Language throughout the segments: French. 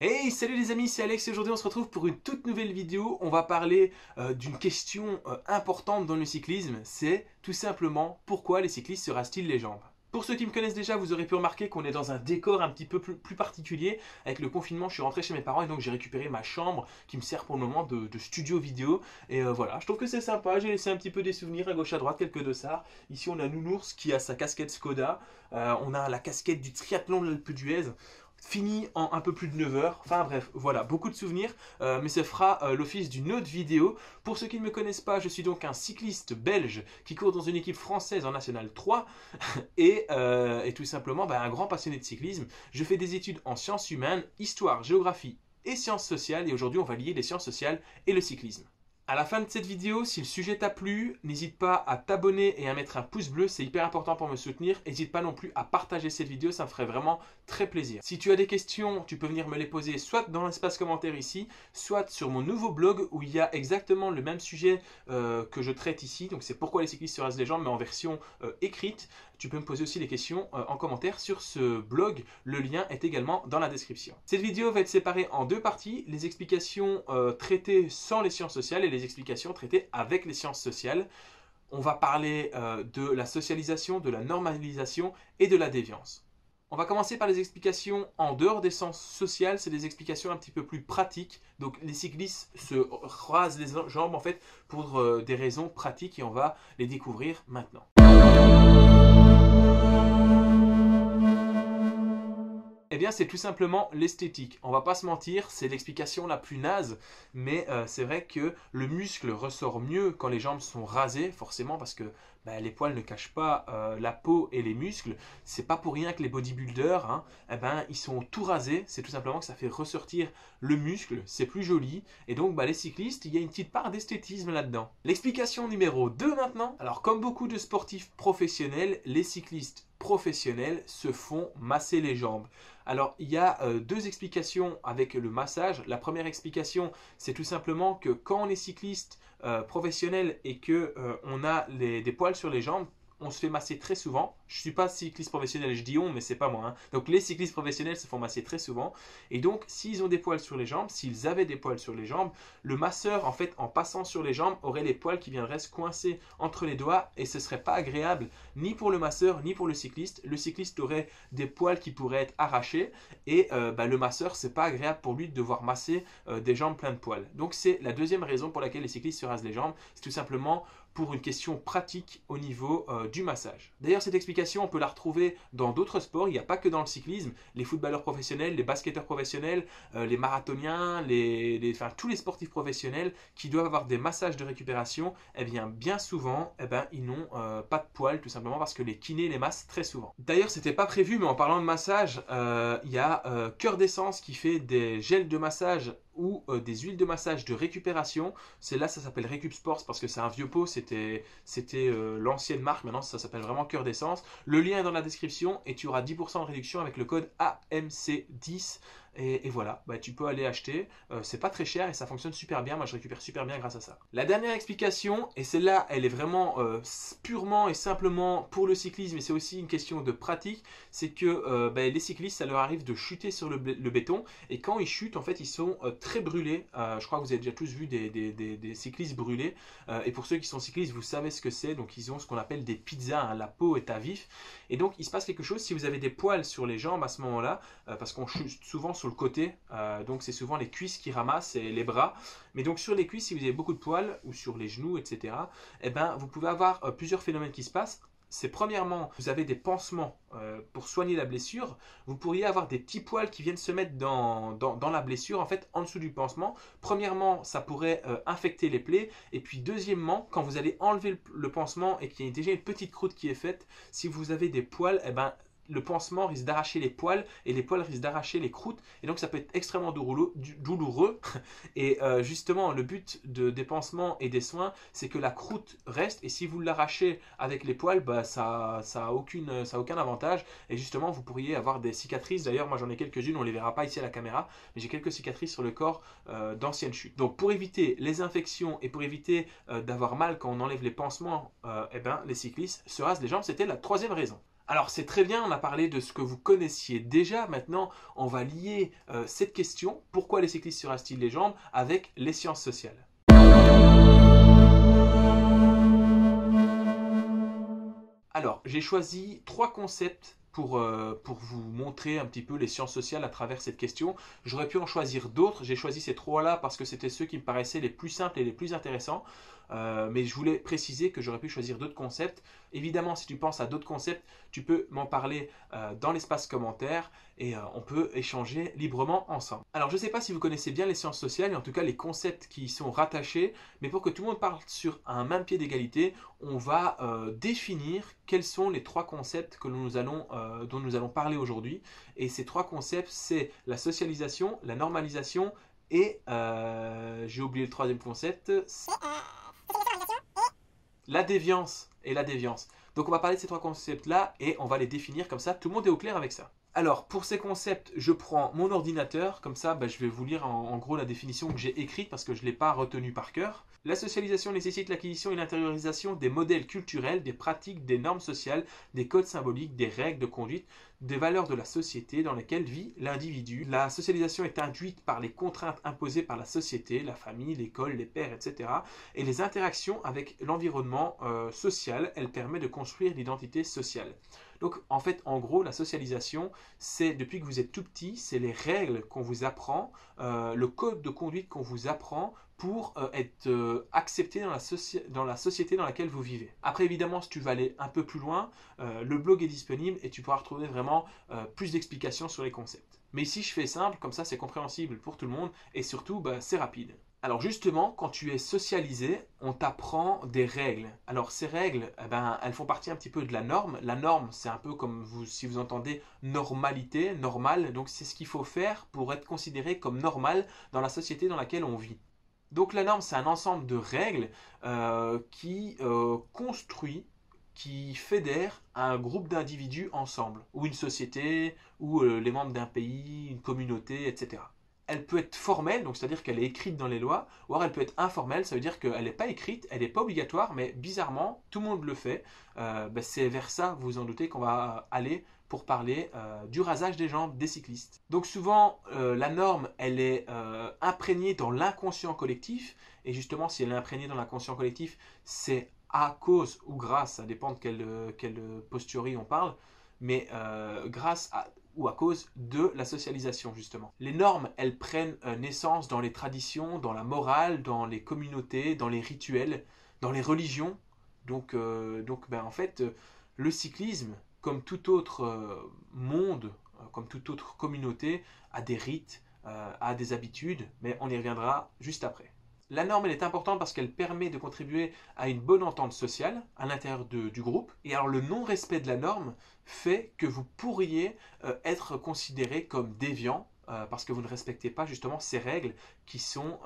Hey, salut les amis, c'est Alex et aujourd'hui on se retrouve pour une toute nouvelle vidéo. On va parler d'une question importante dans le cyclisme, c'est tout simplement pourquoi les cyclistes se rasent-ils les jambes. Pour ceux qui me connaissent déjà, vous aurez pu remarquer qu'on est dans un décor un petit peu plus particulier. Avec le confinement, je suis rentré chez mes parents et donc j'ai récupéré ma chambre qui me sert pour le moment de studio vidéo. Et voilà, je trouve que c'est sympa, j'ai laissé un petit peu des souvenirs à gauche à droite, quelques dossards. Ici on a Nounours qui a sa casquette Skoda, on a la casquette du triathlon de l'Alpe d'Huez. Fini en un peu plus de 9 heures. Enfin bref, voilà, beaucoup de souvenirs, mais ça fera l'office d'une autre vidéo. Pour ceux qui ne me connaissent pas, je suis donc un cycliste belge qui court dans une équipe française en National 3 et tout simplement un grand passionné de cyclisme. Je fais des études en sciences humaines, histoire, géographie et sciences sociales et aujourd'hui on va lier les sciences sociales et le cyclisme. À la fin de cette vidéo, si le sujet t'a plu, n'hésite pas à t'abonner et à mettre un pouce bleu, c'est hyper important pour me soutenir. N'hésite pas non plus à partager cette vidéo, ça me ferait vraiment très plaisir. Si tu as des questions, tu peux venir me les poser soit dans l'espace commentaire ici, soit sur mon nouveau blog où il y a exactement le même sujet que je traite ici. Donc c'est pourquoi les cyclistes se rasent les jambes, mais en version écrite. Tu peux me poser aussi des questions en commentaire sur ce blog. Le lien est également dans la description. Cette vidéo va être séparée en deux parties. Les explications traitées sans les sciences sociales et les explications traitées avec les sciences sociales. On va parler de la socialisation, de la normalisation et de la déviance. On va commencer par les explications en dehors des sciences sociales, c'est des explications un petit peu plus pratiques. Donc les cyclistes se rasent les jambes en fait pour des raisons pratiques et on va les découvrir maintenant. Eh bien, c'est tout simplement l'esthétique. On va pas se mentir, c'est l'explication la plus naze, mais c'est vrai que le muscle ressort mieux quand les jambes sont rasées, forcément, parce que les poils ne cachent pas la peau et les muscles. C'est pas pour rien que les bodybuilders, ils sont tout rasés. C'est tout simplement que ça fait ressortir le muscle, c'est plus joli. Et donc, les cyclistes, il y a une petite part d'esthétisme là-dedans. L'explication numéro 2 maintenant. Alors, comme beaucoup de sportifs professionnels, les cyclistes professionnels se font masser les jambes. Alors, il y a deux explications avec le massage. La première explication, c'est tout simplement que quand on est cycliste professionnel et que on a des poils sur les jambes, on se fait masser très souvent. Je ne suis pas cycliste professionnel, je dis on, mais c'est pas moi. Donc les cyclistes professionnels se font masser très souvent. Et donc, s'ils ont des poils sur les jambes, s'ils avaient des poils sur les jambes, le masseur, en fait, en passant sur les jambes, aurait les poils qui viendraient se coincer entre les doigts et ce ne serait pas agréable ni pour le masseur, ni pour le cycliste. Le cycliste aurait des poils qui pourraient être arrachés et le masseur, c'est pas agréable pour lui de devoir masser des jambes pleines de poils. Donc, c'est la deuxième raison pour laquelle les cyclistes se rasent les jambes. C'est tout simplement pour une question pratique au niveau du massage. D'ailleurs, cette explication, on peut la retrouver dans d'autres sports. Il n'y a pas que dans le cyclisme. Les footballeurs professionnels, les basketteurs professionnels, les marathoniens, tous les sportifs professionnels qui doivent avoir des massages de récupération, bien souvent, ils n'ont pas de poils, tout simplement parce que les kinés les massent très souvent. D'ailleurs, c'était pas prévu, mais en parlant de massage, il y a Cœur d'Essence qui fait des gels de massage ou des huiles de massage de récupération. Là, ça s'appelle Récup Sports parce que c'est un vieux pot, c'était l'ancienne marque, maintenant ça s'appelle vraiment Cœur d'Essence. Le lien est dans la description et tu auras 10% de réduction avec le code AMC10. Et voilà, tu peux aller acheter, c'est pas très cher et ça fonctionne super bien, moi je récupère super bien grâce à ça. La dernière explication, et celle-là elle est vraiment purement et simplement pour le cyclisme, mais c'est aussi une question de pratique, c'est que les cyclistes ça leur arrive de chuter sur le béton et quand ils chutent en fait ils sont très brûlés. Je crois que vous avez déjà tous vu des cyclistes brûlés et pour ceux qui sont cyclistes vous savez ce que c'est, donc ils ont ce qu'on appelle des pizzas, la peau est à vif et donc il se passe quelque chose si vous avez des poils sur les jambes à ce moment-là, parce qu'on chute souvent sur le côté, donc c'est souvent les cuisses qui ramassent et les bras, mais donc sur les cuisses si vous avez beaucoup de poils ou sur les genoux etc, vous pouvez avoir plusieurs phénomènes qui se passent. C'est premièrement, vous avez des pansements pour soigner la blessure, vous pourriez avoir des petits poils qui viennent se mettre dans la blessure, en fait en dessous du pansement. Premièrement, ça pourrait infecter les plaies, et puis deuxièmement, quand vous allez enlever le pansement et qu'il y a déjà une petite croûte qui est faite, si vous avez des poils, le pansement risque d'arracher les poils et les poils risquent d'arracher les croûtes et donc ça peut être extrêmement douloureux et justement le but des pansements et des soins c'est que la croûte reste et si vous l'arrachez avec les poils ça a aucun avantage et justement vous pourriez avoir des cicatrices. D'ailleurs moi j'en ai quelques-unes, on les verra pas ici à la caméra, mais j'ai quelques cicatrices sur le corps d'anciennes chutes. Donc pour éviter les infections et pour éviter d'avoir mal quand on enlève les pansements, les cyclistes se rasent les jambes, c'était la troisième raison. Alors c'est très bien, on a parlé de ce que vous connaissiez déjà. Maintenant, on va lier cette question, pourquoi les cyclistes se rasent-ils les jambes, avec les sciences sociales. Alors, j'ai choisi 3 concepts pour vous montrer un petit peu les sciences sociales à travers cette question. J'aurais pu en choisir d'autres, j'ai choisi ces 3-là parce que c'était ceux qui me paraissaient les plus simples et les plus intéressants. Mais je voulais préciser que j'aurais pu choisir d'autres concepts. Évidemment, si tu penses à d'autres concepts, tu peux m'en parler dans l'espace commentaire et on peut échanger librement ensemble. Alors, je ne sais pas si vous connaissez bien les sciences sociales, et en tout cas les concepts qui y sont rattachés, mais pour que tout le monde parle sur un même pied d'égalité, on va définir quels sont les 3 concepts dont nous allons parler aujourd'hui. Et ces 3 concepts, c'est la socialisation, la normalisation et j'ai oublié le 3e concept, la déviance et la déviance. Donc on va parler de ces 3 concepts-là et on va les définir comme ça, tout le monde est au clair avec ça. Alors pour ces concepts, je prends mon ordinateur, comme ça je vais vous lire en gros la définition que j'ai écrite parce que je ne l'ai pas retenue par cœur. La socialisation nécessite l'acquisition et l'intériorisation des modèles culturels, des pratiques, des normes sociales, des codes symboliques, des règles de conduite, des valeurs de la société dans laquelle vit l'individu. La socialisation est induite par les contraintes imposées par la société, la famille, l'école, les pairs, etc. Et les interactions avec l'environnement social, elle permet de construire l'identité sociale. Donc en fait, en gros, la socialisation, c'est depuis que vous êtes tout petit, c'est les règles qu'on vous apprend, le code de conduite qu'on vous apprend pour être accepté dans la société dans laquelle vous vivez. Après, évidemment, si tu veux aller un peu plus loin, le blog est disponible et tu pourras retrouver vraiment plus d'explications sur les concepts. Mais ici, je fais simple, comme ça c'est compréhensible pour tout le monde et surtout, c'est rapide. Alors justement, quand tu es socialisé, on t'apprend des règles. Alors ces règles, elles font partie un petit peu de la norme. La norme, c'est un peu comme si vous entendez normalité, normal. Donc c'est ce qu'il faut faire pour être considéré comme normal dans la société dans laquelle on vit. Donc la norme, c'est un ensemble de règles qui construit, qui fédère un groupe d'individus ensemble, ou une société, ou les membres d'un pays, une communauté, etc. Elle peut être formelle, donc c'est-à-dire qu'elle est écrite dans les lois, ou alors elle peut être informelle, ça veut dire qu'elle n'est pas écrite, elle n'est pas obligatoire, mais bizarrement, tout le monde le fait. C'est vers ça, vous vous en doutez, qu'on va aller pour parler du rasage des jambes des cyclistes. Donc souvent, la norme, elle est imprégnée dans l'inconscient collectif, et justement, si elle est imprégnée dans l'inconscient collectif, c'est à cause ou grâce, ça dépend de quelle posturie on parle, mais grâce à ou à cause de la socialisation justement. Les normes, elles prennent naissance dans les traditions, dans la morale, dans les communautés, dans les rituels, dans les religions. Donc en fait, le cyclisme, comme tout autre monde, comme toute autre communauté, a des rites, a des habitudes, mais on y reviendra juste après. La norme, elle est importante parce qu'elle permet de contribuer à une bonne entente sociale à l'intérieur du groupe. Et alors le non-respect de la norme fait que vous pourriez être considéré comme déviant parce que vous ne respectez pas justement ces règles qui sont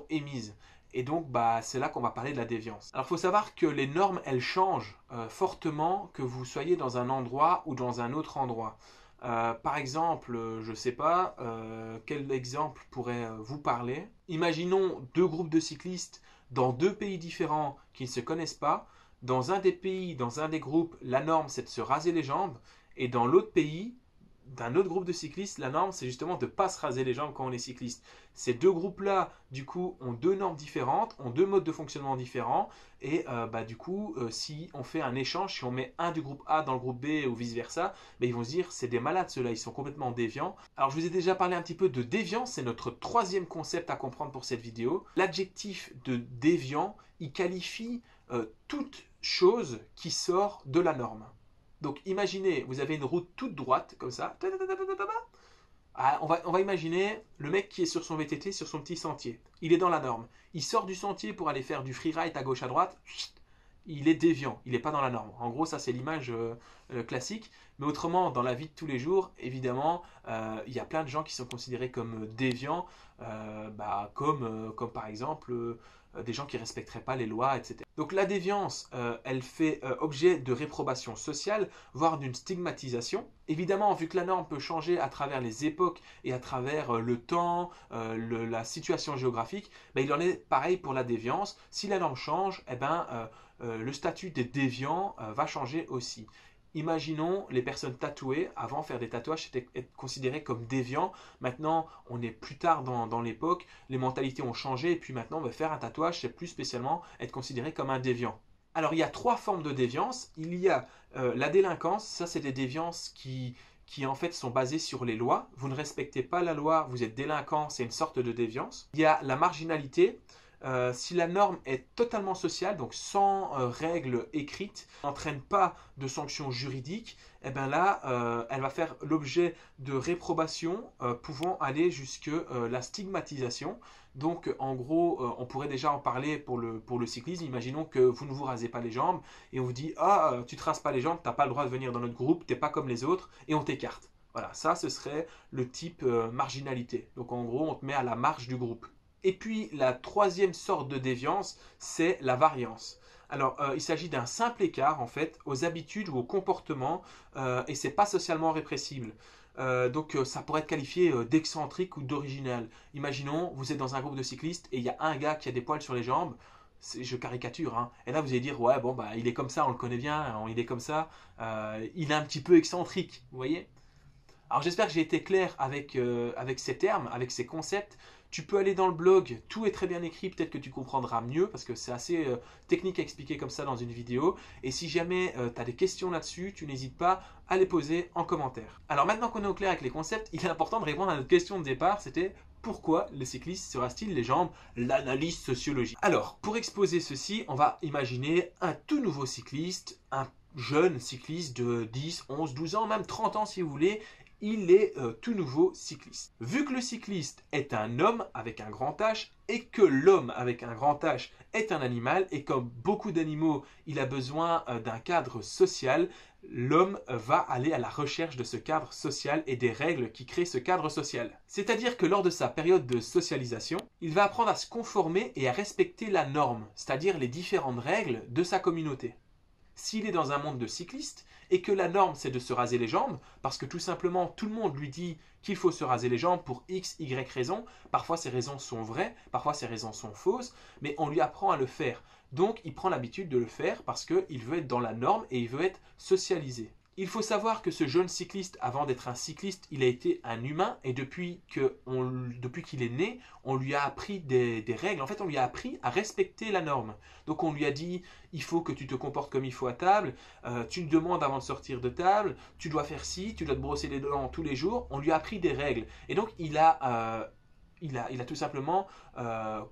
émises. Et donc, c'est là qu'on va parler de la déviance. Alors, il faut savoir que les normes, elles changent fortement que vous soyez dans un endroit ou dans un autre endroit. Par exemple, je ne sais pas, quel exemple pourrait vous parler? Imaginons 2 groupes de cyclistes dans 2 pays différents qui ne se connaissent pas. Dans un des pays, dans un des groupes, la norme c'est de se raser les jambes. Et dans l'autre pays, d'un autre groupe de cyclistes, la norme c'est justement de ne pas se raser les jambes quand on est cycliste. Ces 2 groupes-là, du coup, ont 2 normes différentes, ont 2 modes de fonctionnement différents. Et du coup, si on fait un échange, si on met un du groupe A dans le groupe B ou vice-versa, ils vont se dire c'est des malades ceux-là, ils sont complètement déviants. Alors je vous ai déjà parlé un petit peu de déviance, c'est notre 3e concept à comprendre pour cette vidéo. L'adjectif de déviant, il qualifie toute chose qui sort de la norme. Donc imaginez, vous avez une route toute droite, comme ça. On va imaginer le mec qui est sur son VTT, sur son petit sentier. Il est dans la norme. Il sort du sentier pour aller faire du freeride à gauche à droite. Il est déviant, il n'est pas dans la norme. En gros, ça c'est l'image classique. Mais autrement, dans la vie de tous les jours, évidemment, il y a plein de gens qui sont considérés comme déviants, comme par exemple des gens qui ne respecteraient pas les lois, etc. Donc la déviance, elle fait objet de réprobation sociale, voire d'une stigmatisation. Évidemment, vu que la norme peut changer à travers les époques et à travers le temps, la situation géographique, il en est pareil pour la déviance. Si la norme change, le statut des déviants va changer aussi. Imaginons les personnes tatouées. Avant, faire des tatouages, c'était être considéré comme déviant. Maintenant, on est plus tard dans l'époque. Les mentalités ont changé. Et puis maintenant, faire un tatouage, c'est plus spécialement être considéré comme un déviant. Alors, il y a trois formes de déviance. Il y a la délinquance. Ça, c'est des déviances qui en fait sont basées sur les lois. Vous ne respectez pas la loi, vous êtes délinquant, c'est une sorte de déviance. Il y a la marginalité. Si la norme est totalement sociale, donc sans règles écrites, n'entraîne pas de sanctions juridiques, et bien là, elle va faire l'objet de réprobation pouvant aller jusque la stigmatisation. Donc en gros, on pourrait déjà en parler pour le cyclisme. Imaginons que vous ne vous rasez pas les jambes et on vous dit «Ah, tu te rases pas les jambes, tu n'as pas le droit de venir dans notre groupe, tu n'es pas comme les autres» et on t'écarte. Voilà, ça ce serait le type marginalité. Donc en gros, on te met à la marge du groupe. Et puis la troisième sorte de déviance, c'est la variance. Alors, il s'agit d'un simple écart en fait aux habitudes ou aux comportements et c'est pas socialement répressible. Donc ça pourrait être qualifié d'excentrique ou d'original. Imaginons, vous êtes dans un groupe de cyclistes et il y a un gars qui a des poils sur les jambes. Je caricature, hein. Et là vous allez dire ouais bon bah il est comme ça, on le connaît bien, hein, il est comme ça, il est un petit peu excentrique, vous voyez. Alors j'espère que j'ai été clair avec ces termes, avec ces concepts. Tu peux aller dans le blog, tout est très bien écrit, peut-être que tu comprendras mieux parce que c'est assez technique à expliquer comme ça dans une vidéo. Et si jamais tu as des questions là-dessus, tu n'hésites pas à les poser en commentaire. Alors maintenant qu'on est au clair avec les concepts, il est important de répondre à notre question de départ, c'était pourquoi les cyclistes se rasent-ils les jambes? L'analyse sociologique. Alors, pour exposer ceci, on va imaginer un tout nouveau cycliste, un jeune cycliste de 10, 11, 12 ans, même 30 ans si vous voulez. Il est tout nouveau cycliste. Vu que le cycliste est un homme avec un grand H et que l'homme avec un grand H est un animal et comme beaucoup d'animaux, il a besoin d'un cadre social, l'homme va aller à la recherche de ce cadre social et des règles qui créent ce cadre social. C'est-à-dire que lors de sa période de socialisation, il va apprendre à se conformer et à respecter la norme, c'est-à-dire les différentes règles de sa communauté. S'il est dans un monde de cyclistes et que la norme c'est de se raser les jambes, parce que tout simplement tout le monde lui dit qu'il faut se raser les jambes pour x, y raisons, parfois ces raisons sont vraies, parfois ces raisons sont fausses, mais on lui apprend à le faire. Donc il prend l'habitude de le faire parce qu'il veut être dans la norme et il veut être socialisé. Il faut savoir que ce jeune cycliste, avant d'être un cycliste, il a été un humain et depuis qu'il est né, on lui a appris des règles. En fait, on lui a appris à respecter la norme. Donc on lui a dit, il faut que tu te comportes comme il faut à table, tu me demandes avant de sortir de table, tu dois faire ci, tu dois te brosser les dents tous les jours. On lui a appris des règles. Et donc il a tout simplement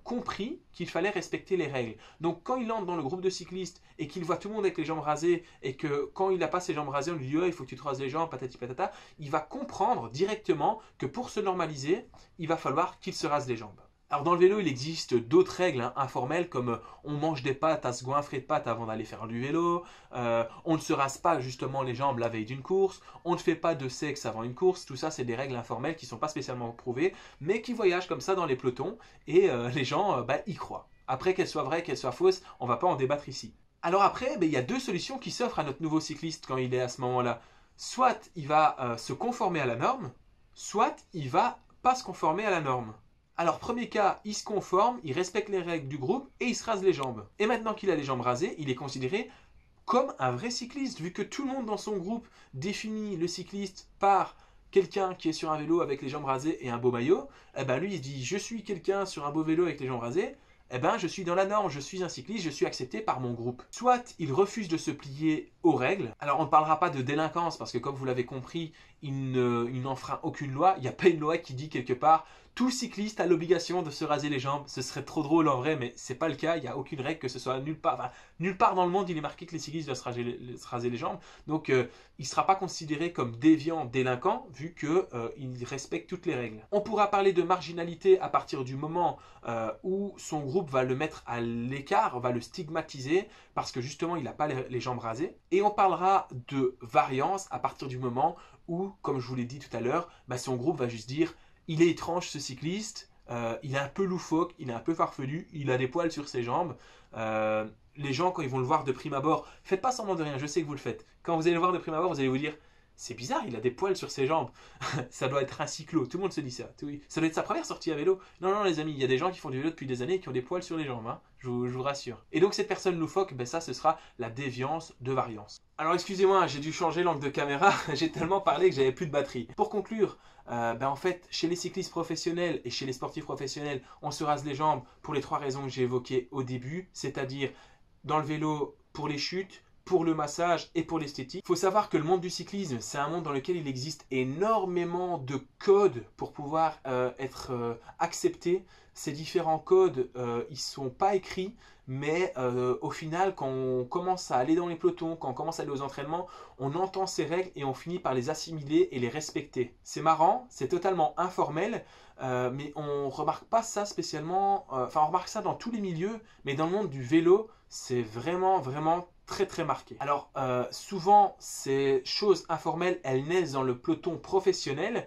compris qu'il fallait respecter les règles. Donc quand il entre dans le groupe de cyclistes et qu'il voit tout le monde avec les jambes rasées et que quand il n'a pas ses jambes rasées, on lui dit oh, il faut que tu te rases les jambes, patati patata, il va comprendre directement que pour se normaliser, il va falloir qu'il se rase les jambes. Alors dans le vélo, il existe d'autres règles informelles comme on mange des pâtes à se goinfrer de pâtes avant d'aller faire du vélo, on ne se rase pas justement les jambes la veille d'une course, on ne fait pas de sexe avant une course, tout ça c'est des règles informelles qui ne sont pas spécialement prouvées, mais qui voyagent comme ça dans les pelotons et les gens y croient. Après qu'elles soient vraies, qu'elles soient fausses, on ne va pas en débattre ici. Alors après, il y a deux solutions qui s'offrent à notre nouveau cycliste quand il est à ce moment-là. Soit il va se conformer à la norme, soit il va pas se conformer à la norme. Alors premier cas, il se conforme, il respecte les règles du groupe et il se rase les jambes. Et maintenant qu'il a les jambes rasées, il est considéré comme un vrai cycliste, vu que tout le monde dans son groupe définit le cycliste par quelqu'un qui est sur un vélo avec les jambes rasées et un beau maillot. Eh ben lui il se dit je suis quelqu'un sur un beau vélo avec les jambes rasées. Eh ben je suis dans la norme, je suis un cycliste, je suis accepté par mon groupe. Soit il refuse de se plier aux règles. Alors on ne parlera pas de délinquance parce que comme vous l'avez compris, il n'enfreint aucune loi. Il n'y a pas une loi qui dit quelque part tout cycliste a l'obligation de se raser les jambes. Ce serait trop drôle en vrai, mais c'est pas le cas. Il n'y a aucune règle que ce soit nulle part. Enfin, nulle part dans le monde il est marqué que les cyclistes doivent se raser les jambes. Donc il ne sera pas considéré comme déviant, délinquant, vu qu'il respecte toutes les règles. On pourra parler de marginalité à partir du moment où son groupe va le mettre à l'écart, va le stigmatiser, parce que justement il n'a pas les jambes rasées. Et on parlera de variance à partir du moment où, comme je vous l'ai dit tout à l'heure, son groupe va juste dire il est étrange ce cycliste, il est un peu loufoque, il est un peu farfelu, il a des poils sur ses jambes. Les gens, quand ils vont le voir de prime abord, faites pas semblant de rien, je sais que vous le faites. Quand vous allez le voir de prime abord, vous allez vous dire c'est bizarre, il a des poils sur ses jambes. Ça doit être un cyclo, tout le monde se dit ça. Ça doit être sa première sortie à vélo. Non, non, les amis, il y a des gens qui font du vélo depuis des années et qui ont des poils sur les jambes, hein. Je vous rassure. Et donc cette personne loufoque, ben ça, ce sera la déviance de variance. Alors excusez-moi, j'ai dû changer l'angle de caméra, j'ai tellement parlé que j'avais plus de batterie. Pour conclure, ben en fait, chez les cyclistes professionnels et chez les sportifs professionnels, on se rase les jambes pour les 3 raisons que j'ai évoquées au début, c'est-à-dire dans le vélo pour les chutes, pour le massage et pour l'esthétique. Il faut savoir que le monde du cyclisme, c'est un monde dans lequel il existe énormément de codes pour pouvoir être acceptés. Ces différents codes, ils sont pas écrits, mais au final, quand on commence à aller dans les pelotons, quand on commence à aller aux entraînements, on entend ces règles et on finit par les assimiler et les respecter. C'est marrant, c'est totalement informel, mais on remarque pas ça spécialement, enfin on remarque ça dans tous les milieux, mais dans le monde du vélo, c'est vraiment très très marqué. Alors souvent ces choses informelles, elles naissent dans le peloton professionnel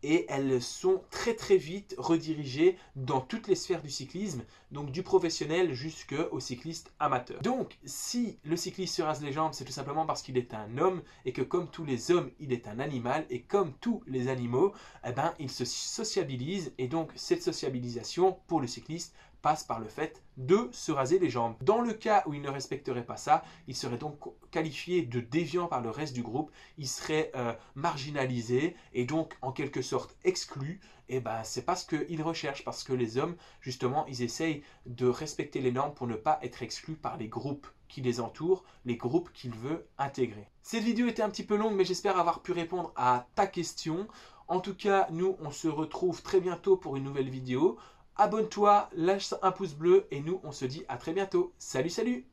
et elles sont très vite redirigées dans toutes les sphères du cyclisme, donc du professionnel jusqu'au cycliste amateur. Donc si le cycliste se rase les jambes, c'est tout simplement parce qu'il est un homme et que comme tous les hommes, il est un animal et comme tous les animaux, eh ben, il se sociabilise et donc cette sociabilisation pour le cycliste passe par le fait de se raser les jambes. Dans le cas où il ne respecterait pas ça, il serait donc qualifié de déviant par le reste du groupe, il serait marginalisé et donc en quelque sorte exclu. Et ben c'est pas ce qu'il recherche, parce que les hommes justement ils essayent de respecter les normes pour ne pas être exclus par les groupes qui les entourent, les groupes qu'il veut intégrer. Cette vidéo était un petit peu longue, mais j'espère avoir pu répondre à ta question. En tout cas, nous on se retrouve très bientôt pour une nouvelle vidéo. Abonne-toi, lâche un pouce bleu et nous on se dit à très bientôt. Salut salut!